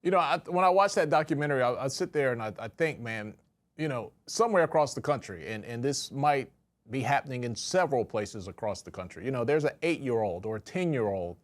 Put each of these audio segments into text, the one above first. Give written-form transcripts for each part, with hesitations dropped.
When I watch that documentary, I sit there and I think, man, somewhere across the country, and this might be happening in several places across the country. There's an 8-year-old or a 10-year-old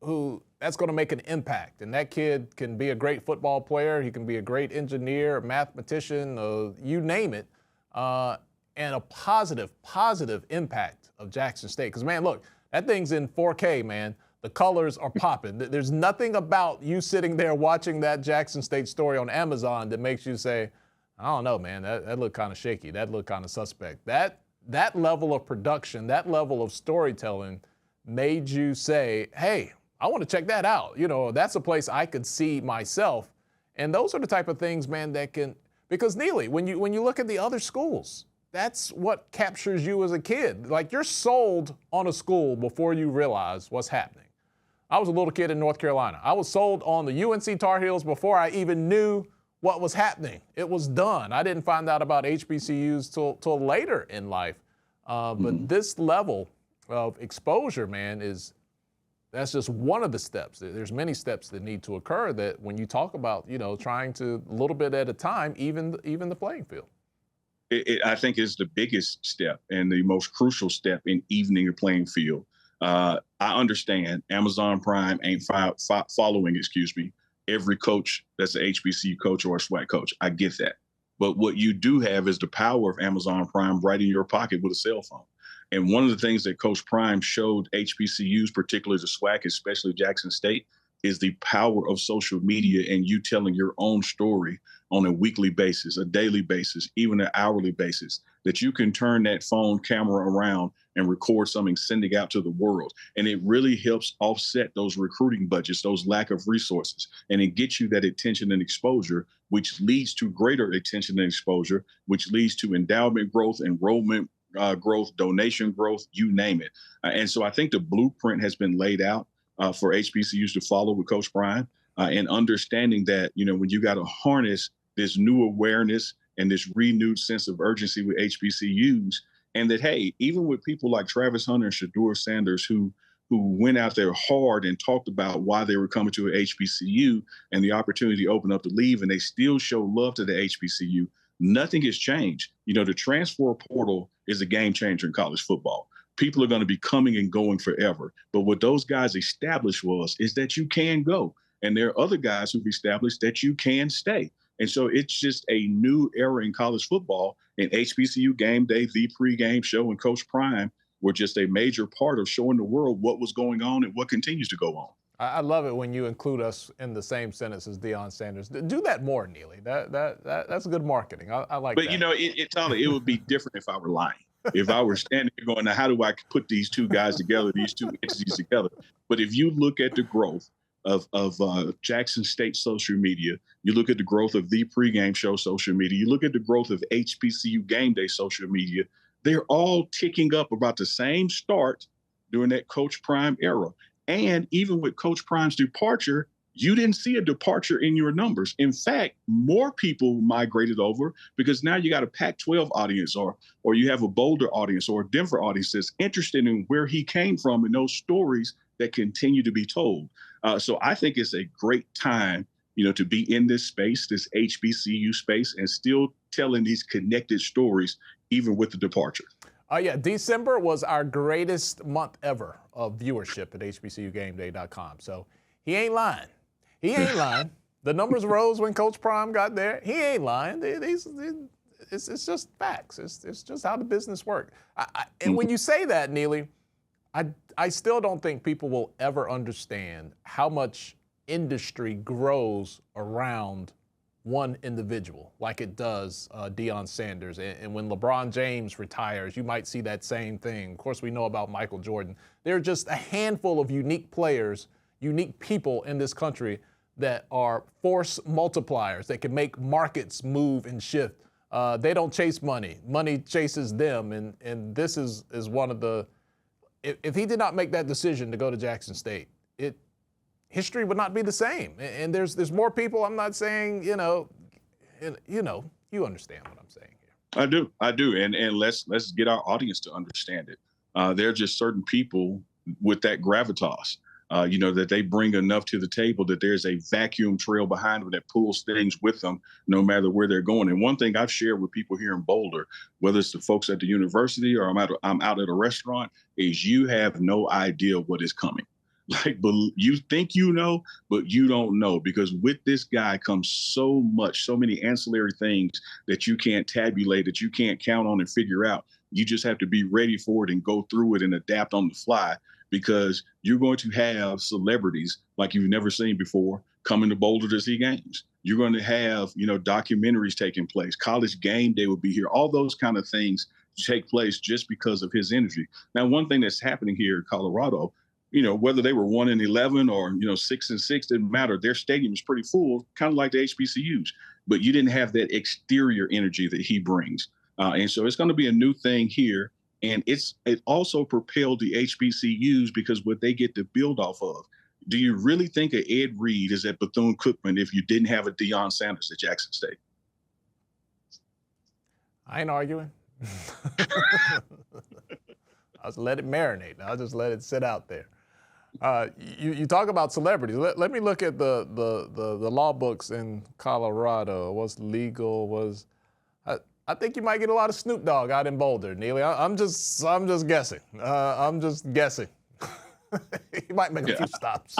who that's going to make an impact. And that kid can be a great football player. He can be a great engineer, a mathematician, you name it. And a positive impact of Jackson State. Because, man, look, that thing's in 4K, man. The colors are popping. There's nothing about you sitting there watching that Jackson State story on Amazon that makes you say, I don't know, man, that looked kind of shaky. That looked kind of suspect. That level of production, that level of storytelling made you say, hey, I want to check that out. That's a place I could see myself. And those are the type of things, man, that can – because, Neely, when you look at the other schools, that's what captures you as a kid. Like, you're sold on a school before you realize what's happening. I was a little kid in North Carolina. I was sold on the UNC Tar Heels before I even knew what was happening. It was done. I didn't find out about HBCUs till later in life. But this level of exposure, man, that's just one of the steps. There's many steps that need to occur that when you talk about, trying to a little bit at a time, even the playing field. I think is the biggest step and the most crucial step in evening the playing field. I understand Amazon Prime ain't following, every coach that's an HBCU coach or a SWAC coach. I get that. But what you do have is the power of Amazon Prime right in your pocket with a cell phone. And one of the things that Coach Prime showed HBCUs, particularly the SWAC, especially Jackson State, is the power of social media and you telling your own story on a weekly basis, a daily basis, even an hourly basis, that you can turn that phone camera around and record something, sending out to the world. And it really helps offset those recruiting budgets, those lack of resources. And it gets you that attention and exposure, which leads to greater attention and exposure, which leads to endowment growth, enrollment growth, donation growth, you name it. And so I think the blueprint has been laid out for HBCUs to follow with Coach Prime, and understanding that, when you got to harness this new awareness and this renewed sense of urgency with HBCUs, and that, hey, even with people like Travis Hunter and Deion Sanders, who went out there hard and talked about why they were coming to an HBCU and the opportunity to open up the leave, and they still show love to the HBCU, nothing has changed. The transfer portal is a game changer in college football. People are going to be coming and going forever. But what those guys established is that you can go. And there are other guys who've established that you can stay. And so it's just a new era in college football. And HBCU Gameday, the pregame show, and Coach Prime were just a major part of showing the world what was going on and what continues to go on. I love it when you include us in the same sentence as Deion Sanders. Do that more, Neely. That's good marketing. I like that. But, Tyler, it would be different if I were lying. If I were standing here going, now, how do I put these two guys together, these two entities together? But if you look at the growth of Jackson State social media, you look at the growth of the pregame show social media, you look at the growth of HBCU Gameday social media, they're all ticking up about the same start during that Coach Prime era. And even with Coach Prime's departure, you didn't see a departure in your numbers. In fact, more people migrated over because now you got a Pac-12 audience or you have a Boulder audience or a Denver audience that's interested in where he came from and those stories that continue to be told. So I think it's a great time, to be in this space, this HBCU space, and still telling these connected stories, even with the departure. December was our greatest month ever of viewership at HBCUGameday.com. So he ain't lying. The numbers rose when Coach Prime got there. He ain't lying. It's just facts. It's just how the business works. And when you say that, Neely, I still don't think people will ever understand how much industry grows around one individual like it does Deion Sanders. And when LeBron James retires, you might see that same thing. Of course, we know about Michael Jordan. There are just a handful of unique players, unique people in this country that are force multipliers that can make markets move and shift. They don't chase money. Money chases them. And this is one of the – if he did not make that decision to go to Jackson State, history would not be the same. And there's more people. I'm not saying, you understand what I'm saying here. I do. And let's get our audience to understand it. There are just certain people with that gravitas That they bring enough to the table that there's a vacuum trail behind them that pulls things with them no matter where they're going. And one thing I've shared with people here in Boulder, whether it's the folks at the university or I'm out at a restaurant, is you have no idea what is coming. Like, but you think you know, but you don't know, because with this guy comes so many ancillary things that you can't tabulate, that you can't count on and figure out. You just have to be ready for it and go through it and adapt on the fly, because you're going to have celebrities like you've never seen before coming to Boulder to see games. You're going to have, documentaries taking place. College Game Day will be here. All those kind of things take place just because of his energy. Now, one thing that's happening here in Colorado, whether they were 1-11 or 6-6, didn't matter. Their stadium is pretty full, kind of like the HBCUs. But you didn't have that exterior energy that he brings, and so it's going to be a new thing here. And it also propelled the HBCUs because what they get to build off of. Do you really think of Ed Reed is at Bethune-Cookman if you didn't have a Deion Sanders at Jackson State? I ain't arguing. I'll just let it marinate. I'll just let it sit out there. You talk about celebrities. Let me look at the law books in Colorado. What's legal? I think you might get a lot of Snoop Dogg out in Boulder, Neely. I'm just guessing. I'm just guessing. He might make a few stops.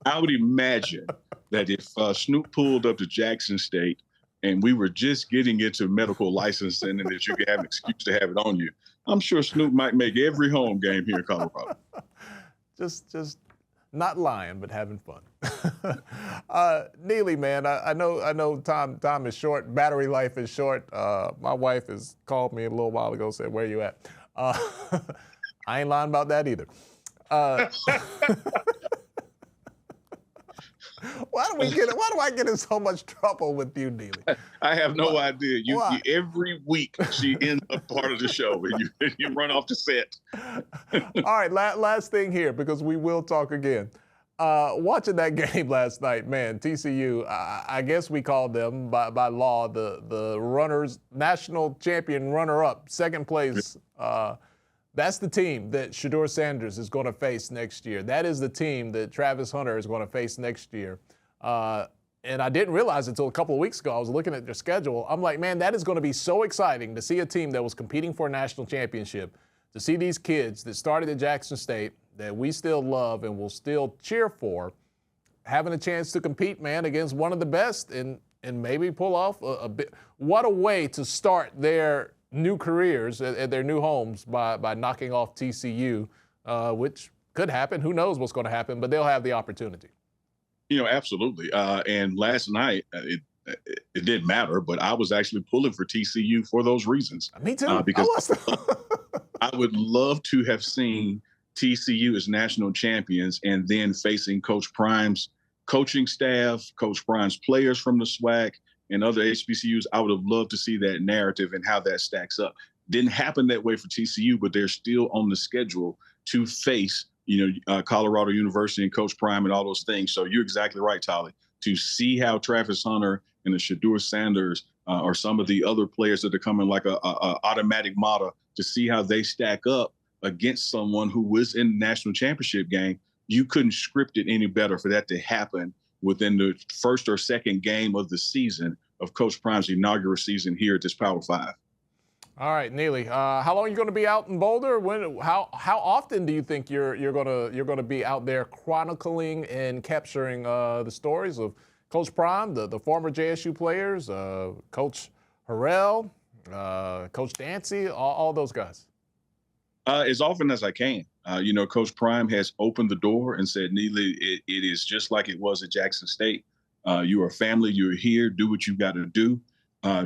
I would imagine that if Snoop pulled up to Jackson State and we were just getting into medical licensing and that you could have an excuse to have it on you, I'm sure Snoop might make every home game here in Colorado. Just not lying, but having fun. Neely, man, I know time is short. Battery life is short. My wife has called me a little while ago, said, "Where you at?" I ain't lying about that either. Why do I get in so much trouble with you, Neely? I have no idea. You every week she ends up part of the show and you run off the set. All right, last thing here, because we will talk again. Watching that game last night, man, TCU, I guess we called them by law the runners, national champion runner-up, second place. That's the team that Deion Sanders is going to face next year. That is the team that Travis Hunter is going to face next year. And I didn't realize until a couple of weeks ago, I was looking at their schedule. I'm like, man, that is going to be so exciting to see a team that was competing for a national championship, to see these kids that started at Jackson State, that we still love and will still cheer for, having a chance to compete, man, against one of the best and maybe pull off a bit. What a way to start their new careers at their new homes by knocking off TCU, which could happen. Who knows what's going to happen, but they'll have the opportunity. Absolutely. And last night, it didn't matter, but I was actually pulling for TCU for those reasons. Me too. Because I would love to have seen TCU as national champions and then facing Coach Prime's coaching staff, Coach Prime's players from the SWAC, and other HBCUs. I would have loved to see that narrative and how that stacks up. Didn't happen that way for TCU, but they're still on the schedule to face, Colorado University and Coach Prime and all those things. So you're exactly right, Tolly. To see how Travis Hunter and the Deion Sanders or some of the other players that are coming like a automatic model, to see how they stack up against someone who was in the national championship game, you couldn't script it any better for that to happen within the first or second game of the season of Coach Prime's inaugural season here at this Power 5. All right, Neely. How long are you going to be out in Boulder? How often do you think you're going to be out there chronicling and capturing the stories of Coach Prime, the former JSU players, Coach Harrell, Coach Dancy, all those guys? As often as I can. Coach Prime has opened the door and said, Neely, it is just like it was at Jackson State. You are family. You're here. Do what you got to do.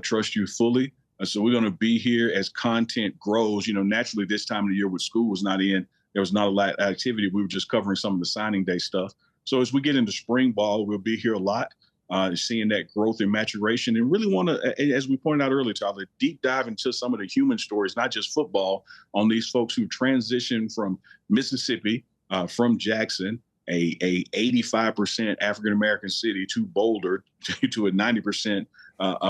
Trust you fully. So we're going to be here as content grows. Naturally, this time of the year with school was not in, there was not a lot of activity. We were just covering some of the signing day stuff. So as we get into spring ball, we'll be here a lot, seeing that growth and maturation, and really want to, as we pointed out earlier, Tyler, deep dive into some of the human stories, not just football, on these folks who transitioned from Mississippi, from Jackson, a 85% African-American city, to Boulder, to a 90%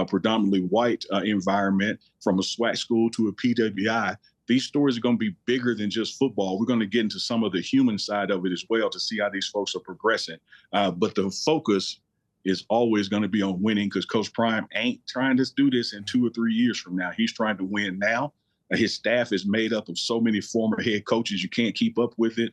predominantly white environment, from a SWAC school to a PWI, these stories are going to be bigger than just football. We're going to get into some of the human side of it as well to see how these folks are progressing. But the focus is always going to be on winning, because Coach Prime ain't trying to do this in 2 or 3 years from now. He's trying to win now. His staff is made up of so many former head coaches, you can't keep up with it.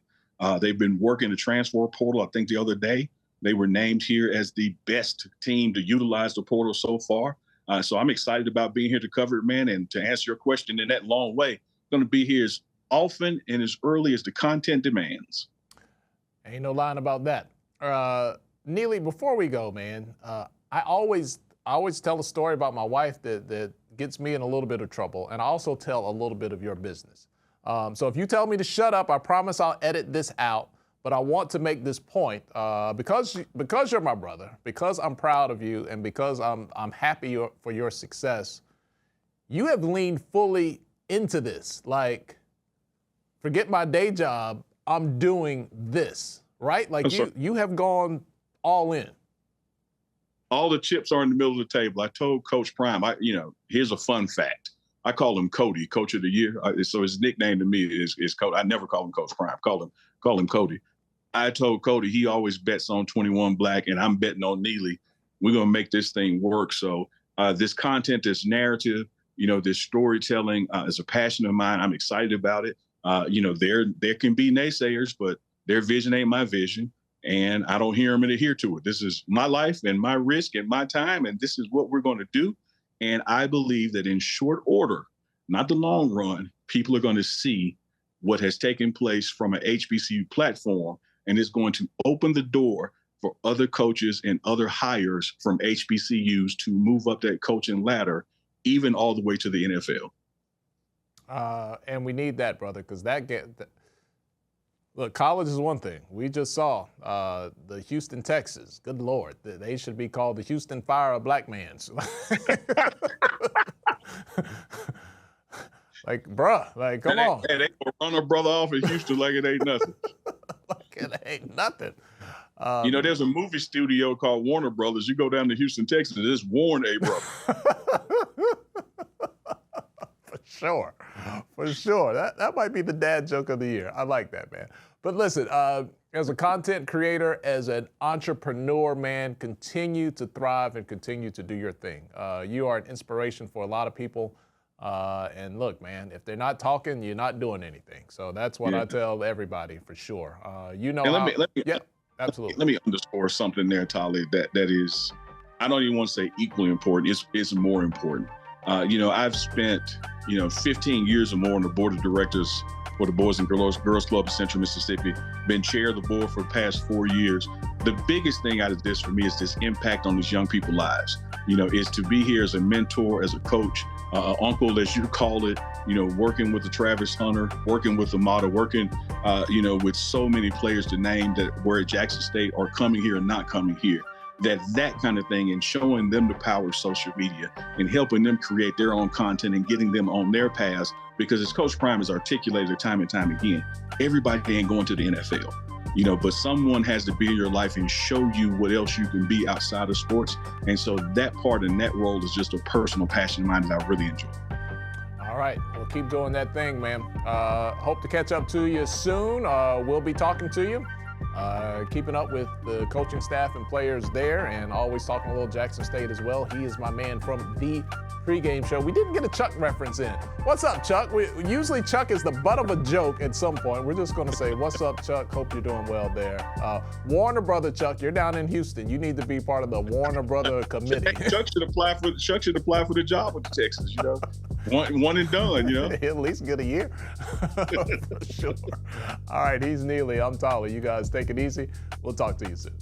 They've been working the transfer portal. I think the other day they were named here as the best team to utilize the portal so far. So I'm excited about being here to cover it, man. And to answer your question in that long way, I'm going to be here as often and as early as the content demands. Ain't no lying about that. Neely, before we go, man, I always tell a story about my wife that gets me in a little bit of trouble, and I also tell a little bit of your business. So if you tell me to shut up, I promise I'll edit this out. But I want to make this point because you're my brother, because I'm proud of you, and because I'm happy for your success. You have leaned fully into this. Like, forget my day job, I'm doing this, right? Like you have gone all in. All the chips are in the middle of the table. I told Coach Prime, here's a fun fact. I call him Cody, Coach of the Year. So his nickname to me is Cody. I never call him Coach Prime. Call him Cody. I told Cody he always bets on 21 Black, and I'm betting on Neely. We're going to make this thing work. So this content, this narrative, this storytelling is a passion of mine. I'm excited about it. There can be naysayers, but their vision ain't my vision, and I don't hear them and adhere to it. This is my life and my risk and my time, and this is what we're going to do. And I believe that in short order, not the long run, people are going to see what has taken place from an HBCU platform, and it's going to open the door for other coaches and other hires from HBCUs to move up that coaching ladder, even all the way to the NFL. And we need that, brother, because look, college is one thing. We just saw the Houston Texans. Good Lord, they should be called the Houston Fire of Black Mans. Like, bruh, like, come on. They gonna run a brother off in Houston like it ain't nothing. Like it ain't nothing. There's a movie studio called Warner Brothers. You go down to Houston, Texas, it's Warren A. Brother. For sure. That might be the dad joke of the year. I like that, man. But listen, as a content creator, as an entrepreneur, man, continue to thrive and continue to do your thing. You are an inspiration for a lot of people. And look, man, if they're not talking, you're not doing anything. So that's what I tell everybody for sure. Absolutely. Let me underscore something there, Tali, that is, I don't even want to say equally important. It's more important. I've spent, 15 years or more on the board of directors for the Boys and Girls Club of Central Mississippi, been chair of the board for the past 4 years. The biggest thing out of this for me is this impact on these young people's lives, is to be here as a mentor, as a coach, uncle, as you call it, working with the Travis Hunter, working with the Mata, working, with so many players to name that were at Jackson State or coming here or not coming here. That kind of thing, and showing them the power of social media and helping them create their own content and getting them on their paths. Because as Coach Prime has articulated time and time again, everybody ain't going to the NFL, but someone has to be in your life and show you what else you can be outside of sports. And so that part and that role is just a personal passion of mine that I really enjoy. All right, well, keep doing that thing, man. Hope to catch up to you soon. We'll be talking to you. Keeping up with the coaching staff and players there, and always talking a little Jackson State as well. He is my man from the Pregame show. We didn't get a Chuck reference in. What's up, Chuck? Usually Chuck is the butt of a joke at some point. We're just going to say, what's up, Chuck? Hope you're doing well there. Warner Brother Chuck, you're down in Houston. You need to be part of the Warner Brother committee. Chuck should apply for the job with the Texans, One and done, He'll at least get a year. For sure. All right, he's Neely. I'm Tali. You guys take it easy. We'll talk to you soon.